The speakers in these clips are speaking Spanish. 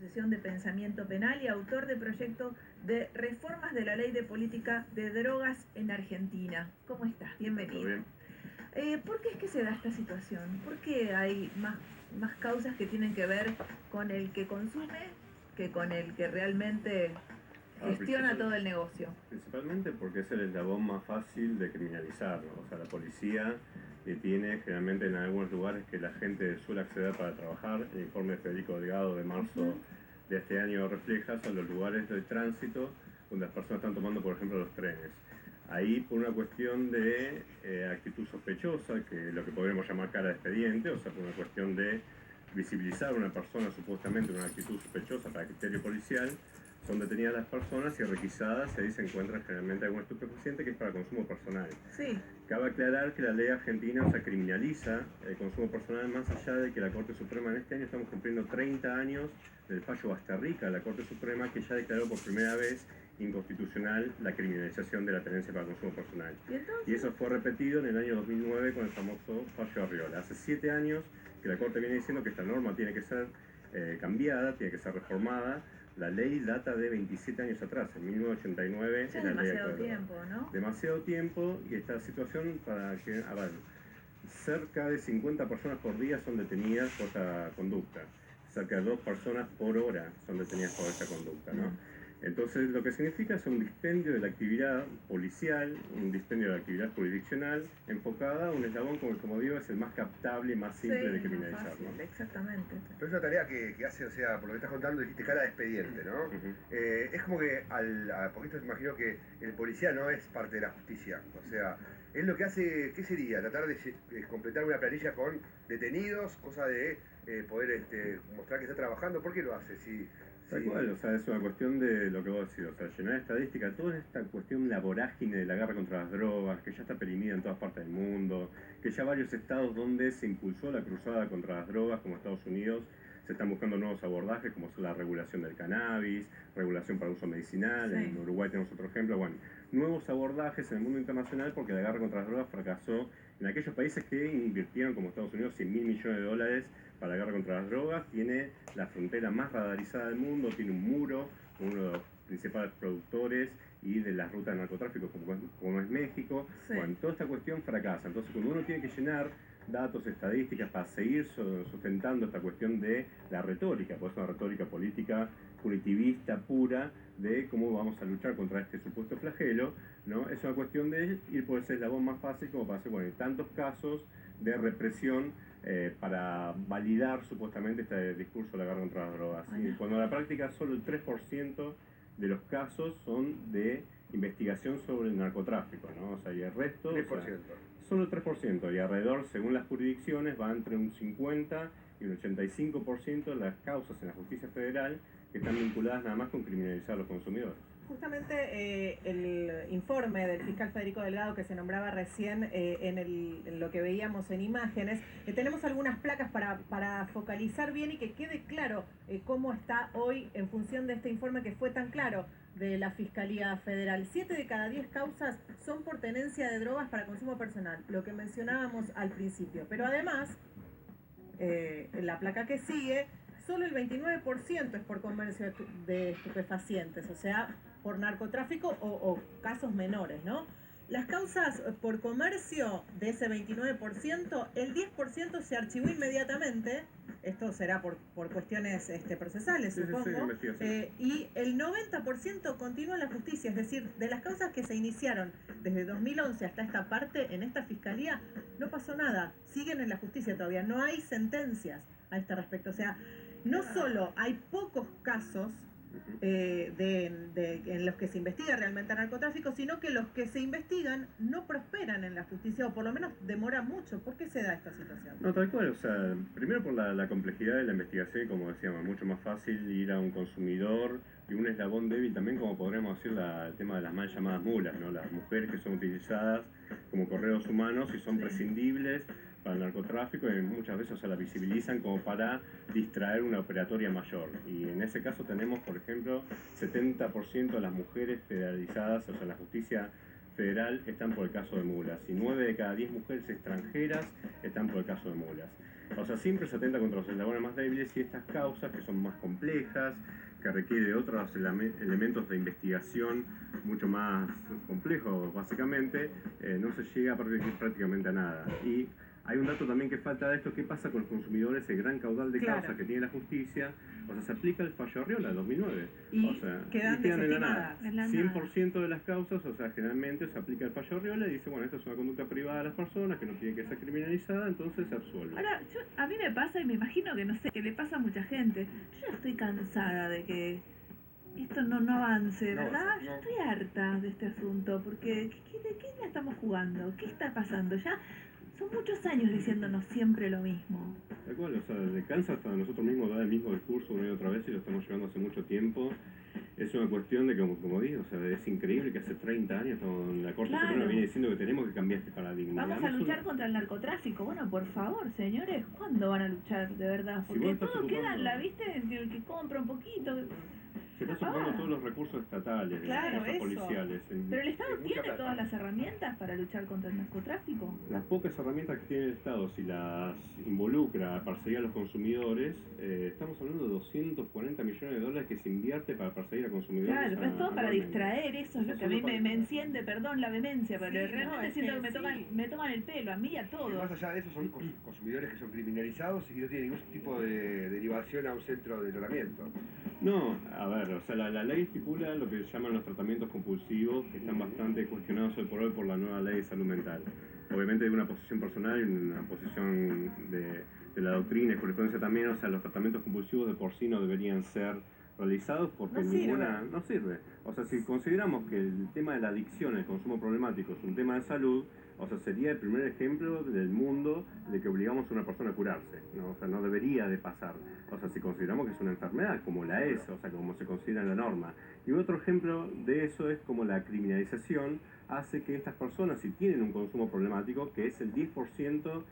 Asociación de Pensamiento Penal y autor de proyecto de reformas de la Ley de Política de Drogas en Argentina. ¿Cómo estás? Bienvenido. Bien. ¿Por qué es que se da esta situación? ¿Por qué hay más causas que tienen que ver con el que consume que con el que realmente gestiona todo el negocio? Principalmente porque es el eslabón más fácil de criminalizar, ¿no? O sea, la policía tiene generalmente en algunos lugares que la gente suele acceder para trabajar. El informe de Federico Delgado de marzo de este año refleja son los lugares de tránsito donde las personas están tomando, por ejemplo, los trenes. Ahí, por una cuestión de actitud sospechosa, que es lo que podríamos llamar cara de expediente, o sea, por una cuestión de visibilizar a una persona supuestamente con una actitud sospechosa para criterio policial, son detenidas las personas y requisadas, y ahí se encuentra generalmente algún estupefaciente que es para consumo personal. Sí. Cabe aclarar que la ley argentina, o sea, criminaliza el consumo personal más allá de que la Corte Suprema en este año estamos cumpliendo 30 años del fallo Basterrica de la Corte Suprema, que ya declaró por primera vez inconstitucional la criminalización de la tenencia para consumo personal. Y eso fue repetido en el año 2009 con el famoso fallo Arriola. Hace 7 años que la Corte viene diciendo que esta norma tiene que ser cambiada, tiene que ser reformada. La ley data de 27 años atrás, en 1989 ya es la ley demasiado tiempo, ¿no? Demasiado tiempo, y esta situación para que, a ver, cerca de 50 personas por día son detenidas por esta conducta. Cerca de 2 personas por hora son detenidas por esta conducta, ¿no? Entonces, lo que significa es un dispendio de la actividad policial, un dispendio de la actividad jurisdiccional, enfocada a un eslabón como digo, es el más captable y más simple de criminalizar, ¿no? Exactamente. Pero es una tarea que hace, o sea, por lo que estás contando, dijiste cara de expediente, ¿no? Es como que, porque esto me imagino que el policía no es parte de la justicia, o sea, él lo que hace, ¿qué sería? Tratar de completar una planilla con detenidos, cosa de poder mostrar que está trabajando. ¿Por qué lo hace? Tal cual, o sea, es una cuestión de lo que vos decís, o sea, llenar estadística, toda esta cuestión, la vorágine de la guerra contra las drogas, que ya está perimida en todas partes del mundo, que ya varios estados donde se impulsó la cruzada contra las drogas, como Estados Unidos, se están buscando nuevos abordajes, como son la regulación del cannabis, regulación para uso medicinal, sí. En Uruguay tenemos otro ejemplo, bueno, nuevos abordajes en el mundo internacional porque la guerra contra las drogas fracasó en aquellos países que invirtieron, como Estados Unidos, 100.000 millones de dólares para la guerra contra las drogas, tiene la frontera más radarizada del mundo, tiene un muro, uno de los principales productores y de las rutas de narcotráfico como es México. Sí. Bueno, toda esta cuestión fracasa. Entonces, cuando uno tiene que llenar datos, estadísticas para seguir sustentando esta cuestión de la retórica, pues es una retórica política punitivista pura de cómo vamos a luchar contra este supuesto flagelo, ¿no? Es una cuestión de ir por ese eslabón más fácil como para hacer, bueno, tantos casos de represión para validar supuestamente este discurso de la guerra contra las drogas. Y cuando en la práctica solo el 3% de los casos son de investigación sobre el narcotráfico, ¿no? O sea, y el resto... 3%. O sea, solo el 3%, y alrededor, según las jurisdicciones, va entre un 50 y un 85% de las causas en la justicia federal que están vinculadas nada más con criminalizar a los consumidores. Justamente el informe del fiscal Federico Delgado que se nombraba recién en lo que veíamos en imágenes, tenemos algunas placas para focalizar bien y que quede claro cómo está hoy en función de este informe que fue tan claro de la Fiscalía Federal. 7 de cada 10 causas son por tenencia de drogas para consumo personal, lo que mencionábamos al principio. Pero además, en la placa que sigue, solo el 29% es por comercio de estupefacientes, o sea, por narcotráfico o casos menores, ¿no? Las causas por comercio de ese 29%, el 10% se archivó inmediatamente, esto será por cuestiones procesales, supongo, y el 90% continúa en la justicia, es decir, de las causas que se iniciaron desde 2011 hasta esta parte, en esta fiscalía, no pasó nada, siguen en la justicia todavía, no hay sentencias a este respecto, o sea, no solo hay pocos casos en los que se investiga realmente narcotráfico, sino que los que se investigan no prosperan en la justicia, o por lo menos demoran mucho. ¿Por qué se da esta situación? No, tal cual, o sea, primero por la complejidad de la investigación, como decíamos, mucho más fácil ir a un consumidor y un eslabón débil también, como podríamos decir, el tema de las mal llamadas mulas, ¿no? Las mujeres que son utilizadas como correos humanos y son prescindibles para el narcotráfico, y muchas veces se la visibilizan como para distraer una operatoria mayor. Y en ese caso tenemos, por ejemplo, 70% de las mujeres federalizadas, o sea, la justicia federal, están por el caso de mulas, y 9 de cada 10 mujeres extranjeras están por el caso de mulas. O sea, siempre se atenta contra los eslabones más débiles y estas causas que son más complejas, que requieren otros elementos de investigación mucho más complejos, básicamente, no se llega prácticamente a nada. Y hay un dato también que falta de esto: ¿qué pasa con los consumidores? El gran caudal de causas que tiene la justicia, o sea, se aplica el fallo Arriola de 2009. Y o sea, quedan en la nada. desestimadas. 100% de las causas, o sea, generalmente se aplica el fallo Arriola y dice, bueno, esto es una conducta privada de las personas que no tiene que ser criminalizada, entonces se absuelve. Ahora, a mí me pasa y me imagino que no sé, que le pasa a mucha gente. Yo ya estoy cansada de que esto no avance, ¿verdad? Yo estoy harta de este asunto porque ¿de qué la estamos jugando? ¿Qué está pasando? Ya son muchos años diciéndonos siempre lo mismo. Tal cual, o sea, le cansa hasta nosotros mismos dar el mismo discurso una y otra vez y lo estamos llevando hace mucho tiempo. Es una cuestión de que, como digo, o sea, es increíble que hace 30 años la Corte Suprema viene diciendo que tenemos que cambiar este paradigma. Vamos a luchar contra el narcotráfico. Bueno, por favor, señores, ¿cuándo van a luchar de verdad? Porque todo queda en la vista del que compra un poquito. Se están ocupando todos los recursos estatales, claro, los policiales. Pero el Estado tiene todas las herramientas para luchar contra el narcotráfico. Las pocas herramientas que tiene el Estado, si las involucra a perseguir a los consumidores, estamos hablando de 240 millones de dólares que se invierte para perseguir a consumidores. Claro, pero es todo para distraer, eso es lo que a mí me enciende, perdón la vehemencia, pero realmente siento que me toman el pelo, a mí y a todos. Y más allá de eso son consumidores que son criminalizados y que no tienen ningún tipo de derivación a un centro de tratamiento. No, a ver, o sea, la ley estipula lo que se llaman los tratamientos compulsivos, que están bastante cuestionados hoy por hoy por la nueva ley de salud mental. Obviamente de una posición personal y una posición de la doctrina y jurisprudencia también, o sea, los tratamientos compulsivos de por sí no deberían ser realizados porque no sirve. O sea, si consideramos que el tema de la adicción, el consumo problemático es un tema de salud, o sea, sería el primer ejemplo del mundo de que obligamos a una persona a curarse, ¿no? O sea, no debería de pasar. O sea, si consideramos que es una enfermedad, como la es, o sea, como se considera en la norma. Y otro ejemplo de eso es como la criminalización hace que estas personas, si tienen un consumo problemático, que es el 10%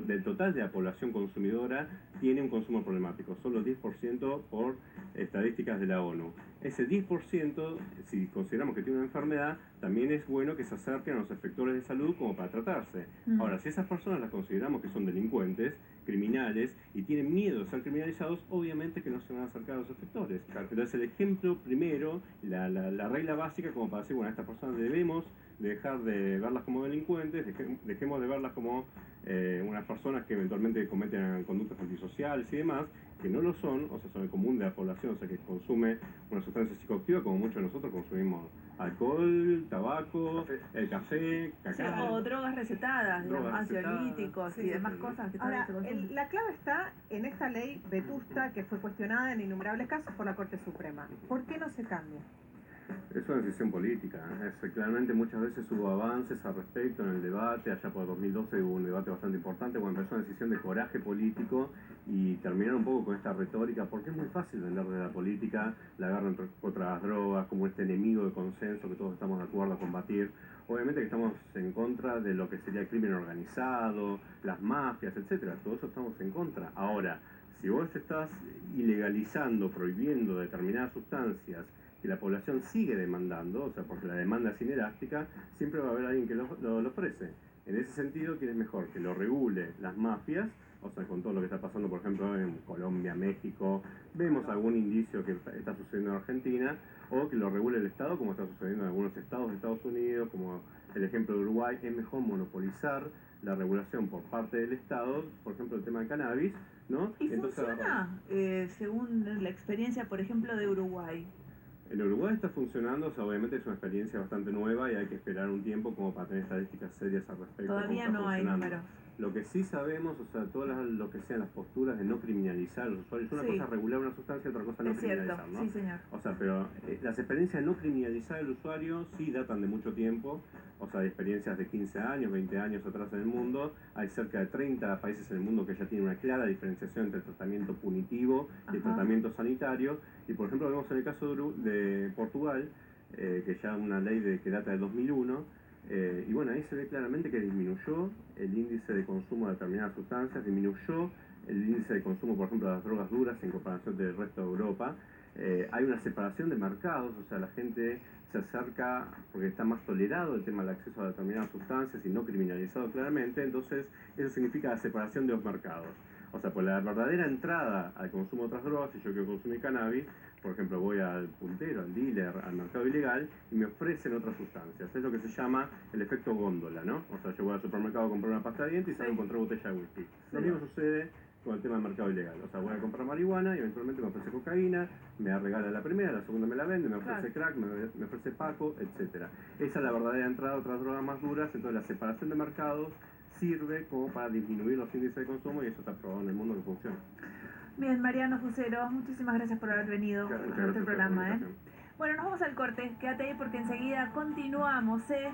del total de la población consumidora, tiene un consumo problemático, solo 10% por estadísticas de la ONU. Ese 10%, si consideramos que tiene una enfermedad, también es bueno que se acerquen a los efectores de salud como para tratarse. Ahora, si esas personas las consideramos que son delincuentes, criminales, y tienen miedo de ser criminalizados, obviamente que no se van a acercar a los efectores. Entonces el ejemplo primero, la regla básica como para decir, bueno, a estas personas debemos dejar de verlas como delincuentes, dejemos de verlas como unas personas que eventualmente cometen conductas antisociales y demás, que no lo son, o sea, son el común de la población, o sea, que consume una sustancia psicoactiva como muchos de nosotros consumimos alcohol, tabaco, el café, cacao. O drogas recetadas, ansiolíticos y demás cosas que ahora, la clave está en esta ley vetusta que fue cuestionada en innumerables casos por la Corte Suprema. ¿Por qué no se cambia? Es una decisión política. Claramente muchas veces hubo avances al respecto en el debate. Allá por 2012 hubo un debate bastante importante cuando empezó una decisión de coraje político y terminaron un poco con esta retórica, porque es muy fácil vender de la política la guerra contra las drogas como este enemigo de consenso que todos estamos de acuerdo a combatir. Obviamente que estamos en contra de lo que sería el crimen organizado, las mafias, etcétera. Todo eso estamos en contra. Ahora, si vos estás ilegalizando, prohibiendo determinadas sustancias que la población sigue demandando, o sea, porque la demanda es inelástica, siempre va a haber alguien que lo ofrece. En ese sentido, ¿quién es mejor? Que lo regule las mafias, o sea, con todo lo que está pasando, por ejemplo, en Colombia, México, vemos algún indicio que está sucediendo en Argentina, o que lo regule el Estado, como está sucediendo en algunos estados de Estados Unidos, como el ejemplo de Uruguay. Es mejor monopolizar la regulación por parte del Estado, por ejemplo, el tema del cannabis, ¿no? ¿Y funciona, según la experiencia, por ejemplo, de Uruguay? En Uruguay está funcionando, o sea, obviamente es una experiencia bastante nueva y hay que esperar un tiempo como para tener estadísticas serias al respecto. Todavía no hay números. Lo que sí sabemos, o sea, todas lo que sean las posturas de no criminalizar a los usuarios, una cosa es regular una sustancia, otra cosa no criminalizar, ¿no? Sí, señor. O sea, pero las experiencias de no criminalizar al usuario sí datan de mucho tiempo, o sea, de experiencias de 15 años, 20 años atrás en el mundo. Hay cerca de 30 países en el mundo que ya tienen una clara diferenciación entre el tratamiento punitivo y el tratamiento sanitario. Y por ejemplo, vemos en el caso de Portugal, que ya una ley que data del 2001, y bueno, ahí se ve claramente que disminuyó el índice de consumo de determinadas sustancias, disminuyó el índice de consumo, por ejemplo, de las drogas duras en comparación del resto de Europa. hay una separación de mercados, o sea, la gente se acerca porque está más tolerado el tema del acceso a determinadas sustancias y no criminalizado claramente, entonces eso significa la separación de los mercados. O sea, por la verdadera entrada al consumo de otras drogas, si yo quiero consumir cannabis, por ejemplo, voy al puntero, al dealer, al mercado ilegal y me ofrecen otras sustancias. Es lo que se llama el efecto góndola, ¿no? O sea, yo voy al supermercado a comprar una pasta de dientes y salgo a encontrar botella de whisky. Lo mismo sucede con el tema del mercado ilegal. O sea, voy a comprar marihuana y eventualmente me ofrece cocaína, me regala la primera, la segunda me la vende, me ofrece crack, me ofrece paco, etc. Esa es la verdadera entrada a otras drogas más duras, entonces la separación de mercados sirve como para disminuir los índices de consumo y eso está probado en el mundo que funciona. Bien, Mariano Fusero, muchísimas gracias por haber venido a nuestro programa. Bueno, nos vamos al corte. Quédate ahí porque enseguida continuamos, ¿eh?